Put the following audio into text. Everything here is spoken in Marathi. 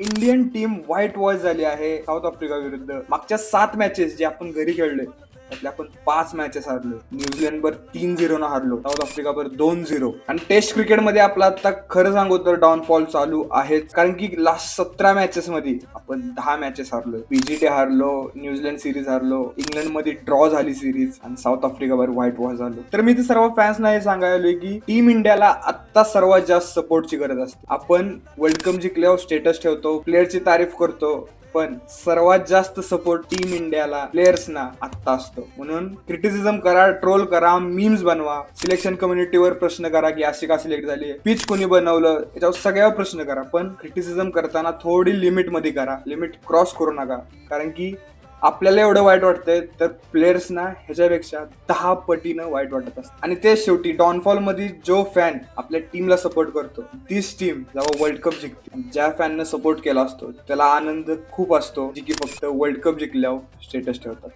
इंडियन टीम व्हाईट वॉश झाली आहे साऊथ आफ्रिका विरुद्ध. मागच्या 7 मॅचेस जे आपण घरी खेळलोय त्यातले आपण 5 मॅचेस हारलो. न्यूझीलंड बर 3-0 न हारलो, साऊथ आफ्रिका बर 2-0. आणि टेस्ट क्रिकेटमध्ये आपला आता खरं सांगू तर डाऊनफॉल चालू आहेच, कारण की लास्ट 17 मॅचेस मध्ये आपण 10 मॅचेस हारलो. पीजीटी हारलो, न्यूझीलंड सिरीज हारलो, इंग्लंड मध्ये ड्रॉ झाली सिरीज आणि साऊथ आफ्रिकावर व्हाईट वॉश झालो. तर मी तर सर्व फॅन्सना हे सांगायलोय की टीम इंडियाला आता सर्वात जास्त सपोर्टची गरज असते. आपण वर्ल्ड कप जिंकल्यावर स्टेटस ठेवतो, प्लेअरची तारीफ करतो, पण सर्वात जास्त सपोर्ट टीम इंडियाला प्लेयर्सना आत्ता असतो. म्हणून क्रिटिसिझम करा, ट्रोल करा, मीम्स बनवा, सिलेक्शन कम्युनिटीवर प्रश्न करा की अशी का सिलेक्ट झाली, पिच कोणी बनवलं, याच्यावर सगळ्यावर प्रश्न करा. पण क्रिटिसिझम करताना थोडी लिमिट मध्ये करा, लिमिट क्रॉस करू नका. कारण की आपल्याला एवढं वाईट वाटतंय तर प्लेयर्सना ह्याच्यापेक्षा 10 पटीनं वाईट वाटत असतं. आणि ते शेवटी डाऊनफॉल मध्ये जो फॅन आपल्या टीमला सपोर्ट करतो तीच टीम जेव्हा वर्ल्ड कप जिंकते, ज्या फॅननं सपोर्ट केला असतो त्याला आनंद खूप असतो, जी की फक्त वर्ल्ड कप जिंकल्यावर स्टेटस ठेवतात.